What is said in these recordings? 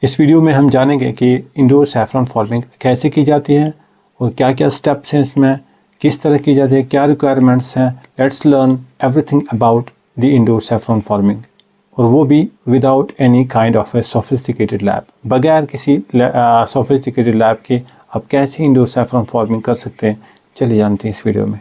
इस वीडियो में हम जानेंगे कि इंडोर सैफरन फार्मिंग कैसे की जाती है और क्या क्या स्टेप्स हैं इसमें, किस तरह की जाती है, क्या रिक्वायरमेंट्स हैं। Let's learn everything about the indoor saffron farming, और वो भी without any kind of A sophisticated lab. बगैर किसी सोफिस्टिकेटेड लैब के आप कैसे इंडोर सैफरन फार्मिंग कर सकते हैं, चलिए जानते हैं इस वीडियो में।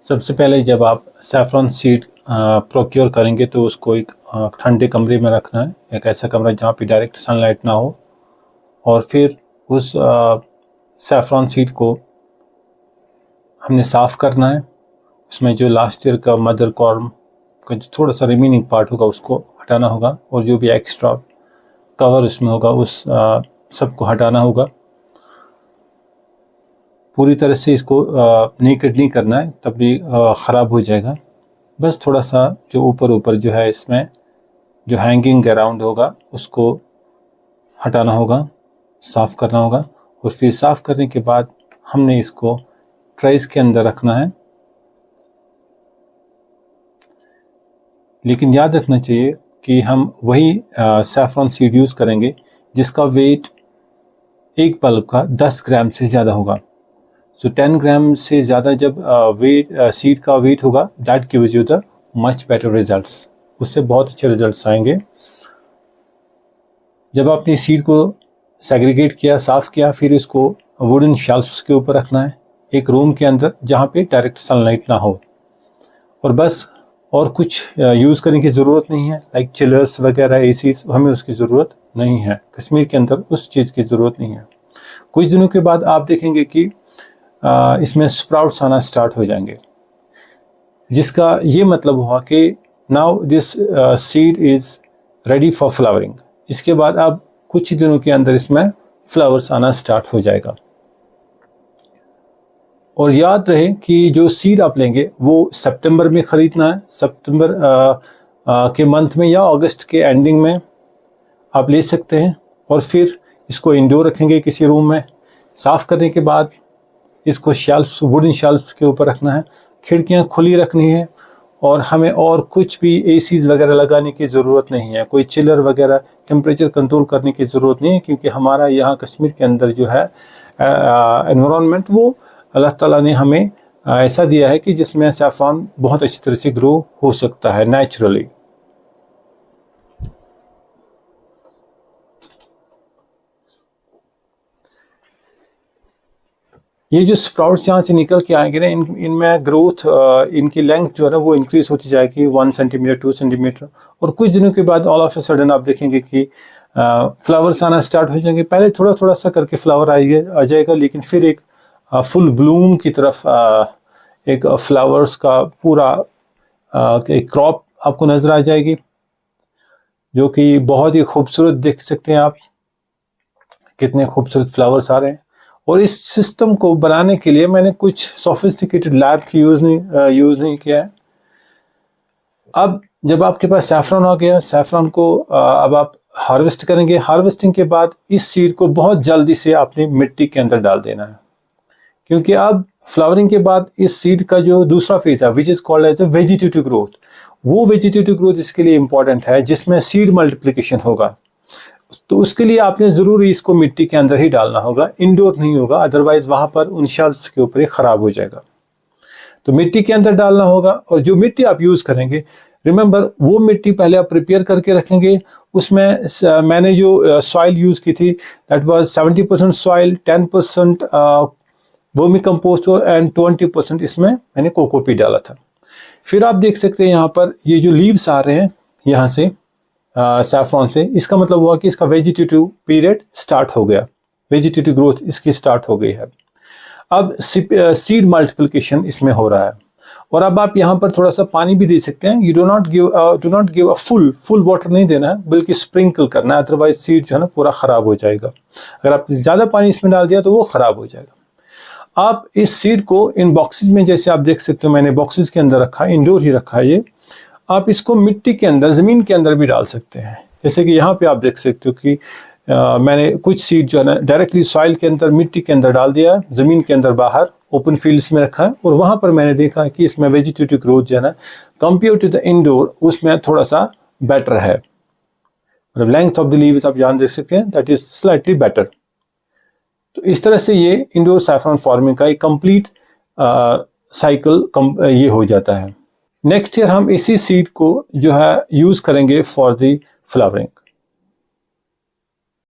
सबसे पहले जब आप सैफरन सीड प्रोक्योर करेंगे तो उसको एक ठंडे कमरे में रखना है, एक ऐसा कमरा जहाँ पे डायरेक्ट सनलाइट ना हो। और फिर उस सैफरन सीड को हमने साफ़ करना है। उसमें जो लास्ट ईयर का मदर कॉर्म का जो थोड़ा सा रिमेनिंग पार्ट होगा उसको हटाना होगा, और जो भी एक्स्ट्रा कवर उसमें होगा उस सबको हटाना होगा। पूरी तरह से इसको नेकेड नहीं करना है, तब भी ख़राब हो जाएगा। बस थोड़ा सा जो ऊपर जो है इसमें जो हैंगिंग अराउंड होगा उसको हटाना होगा, साफ़ करना होगा। और फिर साफ़ करने के बाद हमने इसको ट्रेस के अंदर रखना है। लेकिन याद रखना चाहिए कि हम वही सैफरन सीड यूज़ करेंगे जिसका वेट एक बल्ब का 10 ग्राम से ज़्यादा होगा। सो 10 ग्राम से ज़्यादा जब सीड का वेट होगा, that gives you the much better results. उससे बहुत अच्छे रिजल्ट्स आएंगे। जब आपने सीड को सेग्रीगेट किया, साफ़ किया, फिर इसको वुडन शेल्फ्स के ऊपर रखना है एक रूम के अंदर जहाँ पे डायरेक्ट सनलाइट ना हो। और बस और कुछ यूज़ करने की ज़रूरत नहीं है, लाइक चिलर्स वगैरह, एसीज, हमें उसकी ज़रूरत नहीं है। कश्मीर के अंदर उस चीज़ की ज़रूरत नहीं है। कुछ दिनों के बाद आप देखेंगे कि इसमें स्प्राउट्स आना स्टार्ट हो जाएंगे, जिसका ये मतलब हुआ कि now this seed is ready for flowering. इसके बाद अब कुछ ही दिनों के अंदर इसमें फ्लावर्स आना स्टार्ट हो जाएगा। और याद रहे कि जो सीड आप लेंगे वो सितंबर में ख़रीदना है। सितंबर के मंथ में या अगस्त के एंडिंग में आप ले सकते हैं। और फिर इसको इंडोर रखेंगे किसी रूम में। साफ़ करने के बाद इसको शेल्फ्स, वुडन शेल्फ्स के ऊपर रखना है। खिड़कियां खुली रखनी है, और हमें और कुछ भी एसीज वगैरह लगाने की ज़रूरत नहीं है। कोई चिलर वगैरह टेम्परेचर कंट्रोल करने की ज़रूरत नहीं है, क्योंकि हमारा यहाँ कश्मीर के अंदर जो है एनवायरनमेंट वो अल्लाह ताला ने हमें ऐसा दिया है कि जिसमें सैफरन बहुत अच्छी तरह से ग्रो हो सकता है नेचुरली। ये जो स्प्राउट्स यहाँ से निकल के आएंगे ना, इनमें ग्रोथ, इनकी लेंथ जो है ना वो इंक्रीज होती जाएगी 1 सेंटीमीटर 2 सेंटीमीटर। और कुछ दिनों के बाद ऑल ऑफ ए सडन आप देखेंगे कि फ्लावर्स आना स्टार्ट हो जाएंगे। पहले थोड़ा थोड़ा सा करके फ्लावर आ जाएगा, लेकिन फिर एक फुल ब्लूम की तरफ एक फ्लावर्स का पूरा एक क्रॉप आपको नज़र आ जाएगी, जो कि बहुत ही खूबसूरत देख सकते हैं आप। कितने खूबसूरत फ्लावर्स आ रहे हैं। और इस सिस्टम को बनाने के लिए मैंने कुछ सोफिस्टिकेटेड लैब की यूज़ नहीं किया है। अब जब आपके पास सैफरन आ गया, सैफरन को अब आप हार्वेस्ट करेंगे। हार्वेस्टिंग के बाद इस सीड को बहुत जल्दी से आपने मिट्टी के अंदर डाल देना है, क्योंकि अब फ्लावरिंग के बाद इस सीड का जो दूसरा फेज है, which is called as a vegetative growth, वो वेजिटेटिव ग्रोथ इसके लिए इम्पॉर्टेंट है, जिसमें सीड मल्टीप्लिकेशन होगा। तो उसके लिए आपने ज़रूरी इसको मिट्टी के अंदर ही डालना होगा, इंडोर नहीं होगा, अदरवाइज वहाँ पर उन शेल्फ्स के ऊपर ही ख़राब हो जाएगा। तो मिट्टी के अंदर डालना होगा। और जो मिट्टी आप यूज़ करेंगे, रिमेंबर वो मिट्टी पहले आप प्रिपेयर करके रखेंगे। उसमें मैंने जो सॉइल यूज़ की थी, that was 70% soil, 10% vermi compost and 20% इसमें मैंने कोकोपीट डाला था। फिर आप देख सकते हैं यहाँ पर ये जो लीव्स आ रहे हैं यहाँ से सैफरन से, इसका मतलब हुआ कि इसका वेजिटेटिव पीरियड स्टार्ट हो गया, वेजिटेटिव ग्रोथ इसकी स्टार्ट हो गई है। अब सीड मल्टीप्लिकेशन इसमें हो रहा है। और अब आप यहाँ पर थोड़ा सा पानी भी दे सकते हैं। You do not give a full water नहीं देना है, बल्कि स्प्रिंकल करना है, अदरवाइज सीड जो है ना पूरा ख़राब हो जाएगा। अगर आप ज़्यादा पानी इसमें डाल दिया तो वो ख़राब हो जाएगा। आप इस सीड को इन बॉक्सेस में, जैसे आप देख सकते हो मैंने बॉक्सेस के अंदर रखा है, इंडोर ही रखा है ये। आप इसको मिट्टी के अंदर, ज़मीन के अंदर भी डाल सकते हैं। जैसे कि यहाँ पे आप देख सकते हो कि मैंने कुछ सीड जो है ना डायरेक्टली सॉइल के अंदर, मिट्टी के अंदर डाल दिया है, ज़मीन के अंदर बाहर ओपन फील्ड्स में रखा है। और वहाँ पर मैंने देखा कि इसमें वेजिटेटिव ग्रोथ जो है ना कंपेयर टू द इंडोर उसमें थोड़ा सा बेटर है। मतलब लेंथ ऑफ द लीव्स आप यहाँ देख सकते हैं, दैट इज स्लाइटली बेटर। तो इस तरह से ये इंडोर सैफरॉन फार्मिंग का एक कंप्लीट साइकिल ये हो जाता है। नेक्स्ट ईयर हम इसी सीड को जो है यूज करेंगे फॉर द फ्लावरिंग।